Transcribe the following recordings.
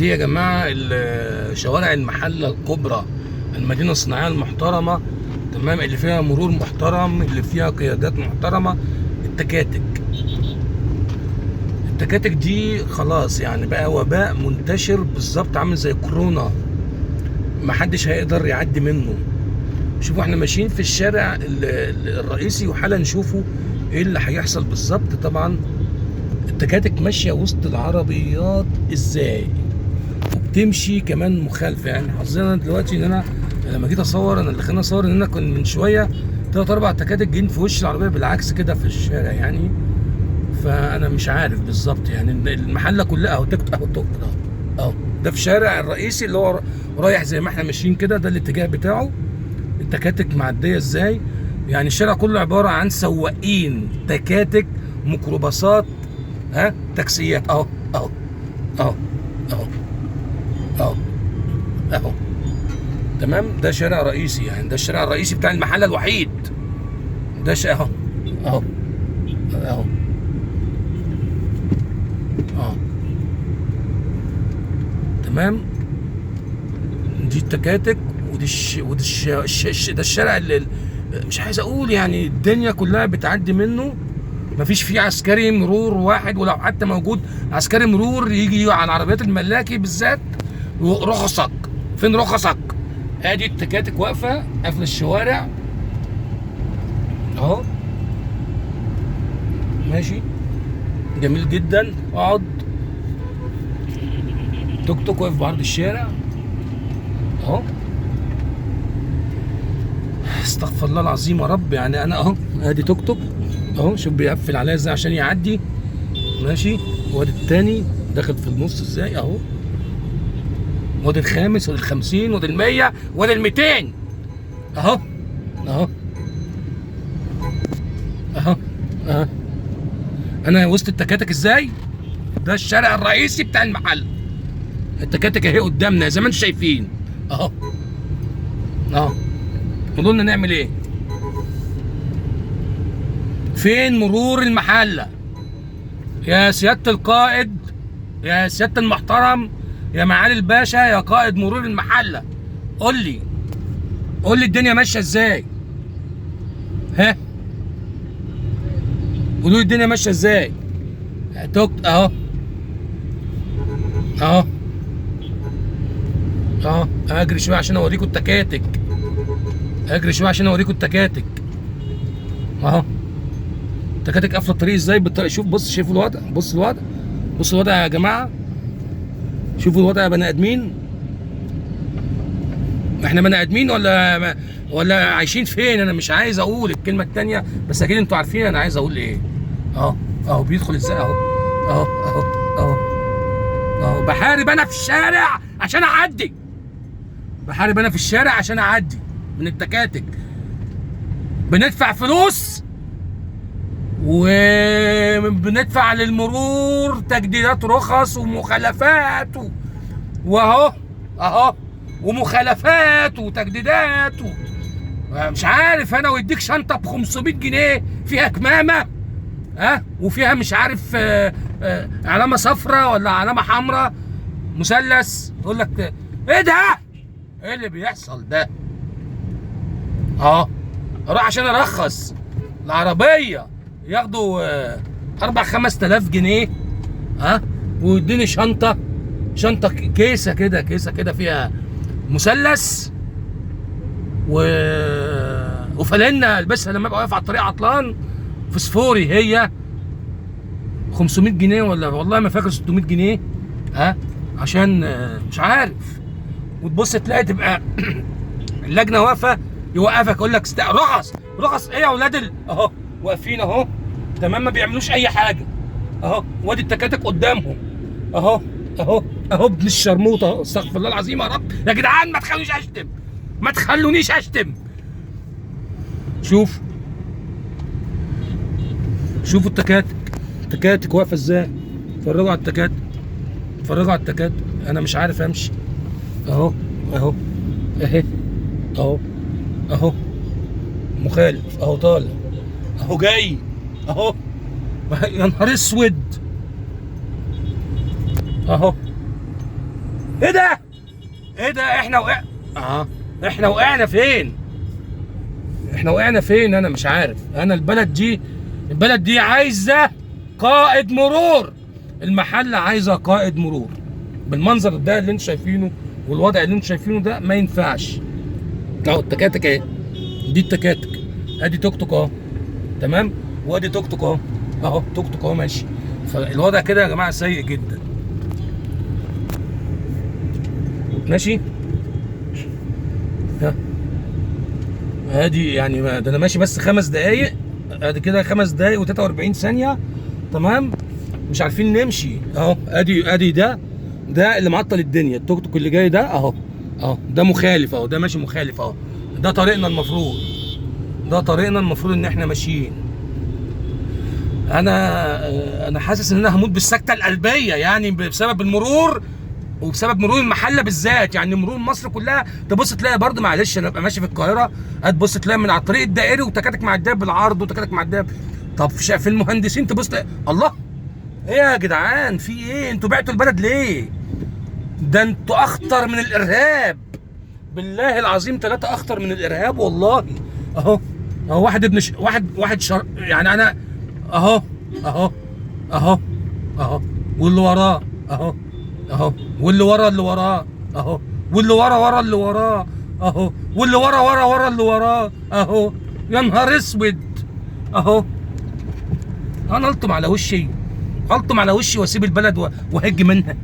دي يا جماعة شوارع المحلة الكبرى، المدينة الصناعية المحترمة، تمام، اللي فيها مرور محترم، اللي فيها قيادات محترمة. التكاتك دي خلاص يعني بقى وباء منتشر بالظبط، عامل زي كورونا، محدش هيقدر يعدي منه. شوفوا احنا ماشيين في الشارع الرئيسي، وحالا نشوفوا ايه اللي هيحصل بالظبط. طبعا التكاتك ماشية وسط العربيات ازاي، وبتمشي كمان مخالفة. يعني حظنا دلوقتي ان انا لما جيت اصور، انا اللي خلاني اصور ان انا كنت من شوية 3-4 تكاتك جايين في وش العربية بالعكس كده في الشارع يعني. فانا مش عارف بالظبط يعني المحلة كلها اهو اهو ده في الشارع الرئيسي اللي هو رايح زي ما احنا ماشيين كده، ده الاتجاه بتاعه. التكاتك معدية ازاي يعني، الشارع كله عبارة عن سواقين تكاتك، ميكروباصات، تاكسيات، اهو اهو اهو اهو اهو اهو. تمام، ده شارع رئيسي يعني، ده الشارع الرئيسي بتاع المحل الوحيد. ده اهو اهو اهو اهو. تمام، دي التكاتك، ده الشارع اللي مش عايز اقول يعني الدنيا كلها بتعدي منه. مفيش فيه عسكري مرور واحد، ولو حتى موجود عسكري مرور يجي على العربيات الملاكي بالذات. رخصك فين؟ رخصك. ادي التكاتك واقفه قافله الشوارع اهو، ماشي جميل جدا. اقعد توك توك واقف بعرض الشارع اهو. استغفر الله العظيم يا رب، يعني انا اهو ادي توك توك اهو، شوف بيقفل عليا ازاي عشان يعدي، ماشي. وادي التاني داخل في النص ازاي اهو، وادي الخامس، وادي ال50، وادي ال100، وادي ال200 اهو اهو اهو اهو. انا وسط التكاتك ازاي؟ ده الشارع الرئيسي بتاع المحل، التكاتك اهي قدامنا زي ما انتم شايفين اهو اهو. قولوا لنا نعمل ايه؟ فين مرور المحله يا سياده القائد، يا سياده المحترم، يا معالي الباشا، يا قائد مرور المحله؟ قول لي الدنيا ماشيه ازاي؟ قولوا لي الدنيا ماشيه ازاي؟ اهو اهو اهو. اجري شويه عشان اوريكم التكاتك، اهو. التكاتك قافله الطريق ازاي شوف، بص، شايفوا الوضع؟ بصوا الوضع يا جماعه، شوفوا الوضع يا بني ادمين. احنا بني ادمين ولا عايشين فين؟ انا مش عايز اقول الكلمه الثانيه، بس اكيد انتوا عارفين انا عايز اقول ايه. اهو بيدخل ازاي اهو اهو اهو اهو اهو. بحارب انا في الشارع عشان اعدي، من التكاتك. بندفع فلوس وبندفع للمرور تجديدات رخص ومخالفات اهو ومخالفات وتجديدات مش عارف انا، ويديك شنطه ب 500 جنيه فيها كمامه وفيها مش عارف علامه صفراء ولا علامه حمراء، مثلث. يقول لك ايه ده؟ ايه اللي بيحصل ده؟ اروح عشان ارخص العربيه ياخدوا 4-5 آلاف جنيه ويديني شنطه كيسه كده فيها مثلث وفلنه البسها لما ابقى واقف على الطريق عطلان، فسفوري، هي 500 جنيه ولا والله ما فاكر 600 جنيه عشان مش عارف. وتبص تلاقي تبقى اللجنه واقفه، يوقفك يقول لك رخص ايه يا اولاد اهو واقفين اهو، تمام، ما بيعملوش اي حاجه اهو. وادي التكاتك قدامهم اهو ابن الشرموطه، استغفر الله العظيم يا رب. يا جدعان ما تخلونيش اشتم. شوفوا التكاتك واقفه ازاي. اتفرجوا على التكاتك، انا مش عارف امشي اهو اهو مخالف اهو، طالع اهو، جاي اهو. يا نهار اسود اهو ايه ده؟ ايه ده؟ احنا احنا وقعنا فين؟ احنا وقعنا فين؟ انا مش عارف. انا البلد دي عايزه قائد مرور. المحله عايزه قائد مرور. بالمنظر ده اللي انتوا شايفينه والوضع اللي انتوا شايفينه ده ما ينفعش. اهو التكاتك اهي، دي التكاتك، ادي توك توك اهو، تمام، وادي توك توك اهو، اهو توك توك اهو ماشي. فالوضع كده يا جماعه سيء جدا. ماشي، ها ادي يعني ده انا ماشي بس 5 دقايق، ادي كده 5 دقايق و43 ثانيه، تمام، مش عارفين نمشي اهو. ادي ده اللي معطل الدنيا. التوك توك اللي جاي ده اهو، ده مخالف اهو، ده ماشي مخالف اهو. ده طريقنا المفروض ان احنا ماشيين. انا حاسس ان انا هموت بالسكته القلبيه يعني بسبب المرور، وبسبب مرور المحله بالذات. يعني مرور مصر كلها تبص تلاقي برضه، معلش انا ابقى ماشي في القاهره هتبص تلاقي من على الطريق الدائري وتكاتك معديه بالعرض وتكاتك معديه. طب في المهندسين تبص تلاقي الله، ايه يا جدعان في ايه؟ انتوا بعتوا البلد ليه؟ ده انتوا اخطر من الارهاب، بالله العظيم 3 اخطر من الارهاب والله. اهو واحد ابن يعني انا اهو واللي وراه اهو، واللي ورا اللي وراه اهو، واللي ورا اللي وراه اهو، واللي ورا اللي وراه اهو. يا نهار اسود اهو. انا الطم على وشي واسيب البلد وهج منها.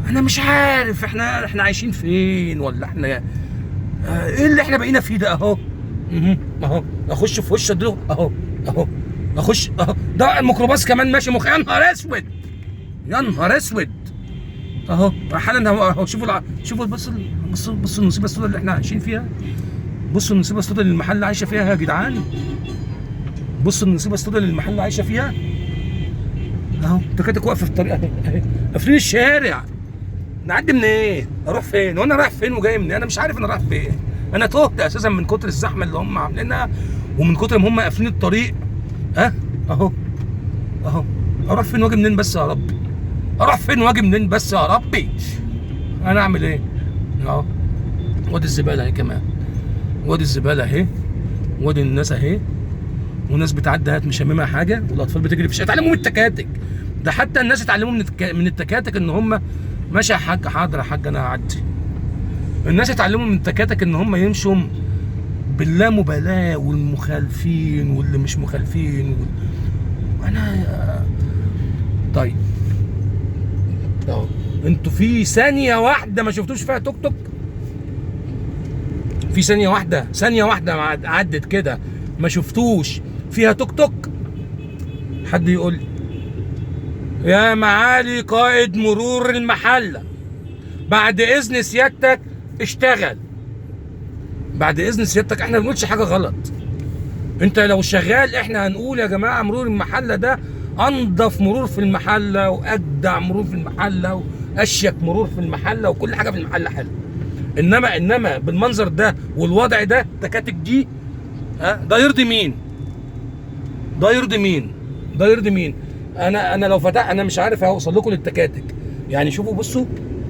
انا مش عارف احنا عايشين فين، ولا احنا ايه اللي احنا بقينا فيه ده اهو. اخش في وش ده اهو، اخش اهو. ده الميكروباص كمان ماشي يا نهار اسود اهو. حالا اهو شوفوا بصوا النصيبه السوداء اللي احنا عايشين فيها. بصوا النصيبه السوداء اللي المحل عايشه فيها يا جدعان. بصوا النصيبه السوداء اللي المحل عايشه فيها اهو. تكاتك واقفه في الطريق اهي، قافلين الشارع. نعدي من ايه؟ اروح فين؟ وانا رايح فين وجاي منين؟ انا مش عارف انا رايح فين. انا تهت اساسا من كتر الزحمه اللي هم عاملينها، ومن كتر ما هم قافلين الطريق. اهو اروح فين واجي منين بس يا ربي؟ انا اعمل ايه؟ اهو وادي الزباله اهي كمان، وادي الناس اهي، وناس بتعدي اهي مشممه حاجه، والاطفال بتجري في الشارع. اتعلموا من التكاتك ده، حتى الناس اتعلموا من التكاتك ان هم ماشي يا حاج. حاضر يا حاج انا هعدي. الناس اتعلموا من التكاتك ان هم يمشوا باللامبالاه، والمخالفين واللي مش مخالفين انا طيب اهو. انتوا في ثانيه واحده ما شفتوش فيها توك توك؟ في ثانيه واحده عدت كده ما شفتوش فيها توك توك؟ حد يقول لي. يا معالي قائد مرور المحله، بعد اذن سيادتك اشتغل. بعد اذن سيادتك، احنا ما بنقولش حاجه غلط. انت لو شغال احنا هنقول يا جماعه مرور المحله ده انضف مرور في المحله، واجدع مرور في المحله، واشيك مرور في المحله، وكل حاجه في المحله حلوه. انما بالمنظر ده والوضع ده تكاتك دي، ده يرضي مين؟ انا لو فتح انا مش عارف اوصل لكم للتكاتك. يعني شوفوا، بصوا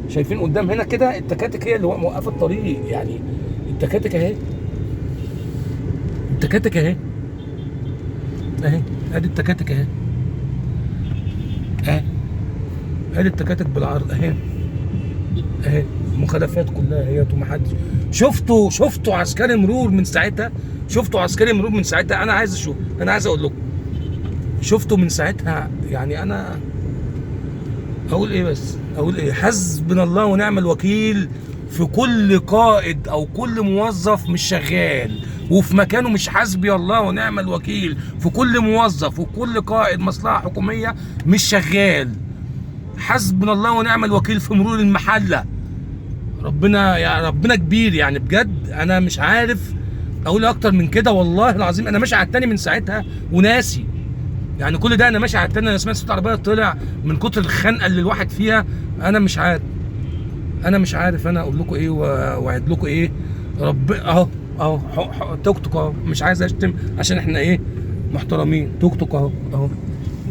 شايفين قدام هنا كده التكاتك هي اللي موقفه الطريق. يعني التكاتك اهي، ادي التكاتك اهي، ادي التكاتك بالعرض اهي، مخالفات كلها اهي. ومحدش شفتوا عسكري مرور من ساعتها؟ انا عايز اشوف، انا عايز اقول لكم شفتوا من ساعتها. يعني انا اقول ايه؟ حسبنا الله ونعم الوكيل في كل قائد او كل موظف مش شغال وفي مكانه. مش حسبي الله ونعم الوكيل في كل موظف وكل قائد مصلحه حكوميه مش شغال. حسبنا الله ونعم الوكيل في مرور المحله. ربنا كبير يعني بجد. انا مش عارف اقول اكتر من كده والله العظيم. انا ماشي على التاني من ساعتها وناسي، يعني كل ده انا ماشي على التاني. انا سمعت صوت عربيه طلع من كتر الخنقه اللي الواحد فيها. انا مش عارف انا اقول لكم ايه واوعد لكم ايه. اهو توك توك اهو. مش عايز اشتم عشان احنا ايه محترمين. توك توك اهو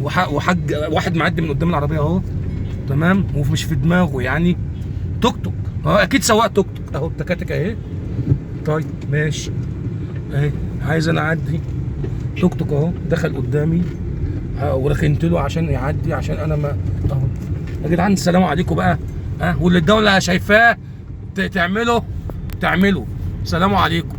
وحاج واحد معدي من قدام العربيه اهو، تمام، ومش في دماغه يعني توك توك، اكيد سواق توك توك اهو. التكاتك اهي. طيب ماشي اهي، عايز انا اعدي، توك توك اهو دخل قدامي وركنت له عشان يعدي، عشان انا ما اهو. يا جدعان السلام عليكم بقى، واللي الدوله شايفاه تعمله. سلام عليكم.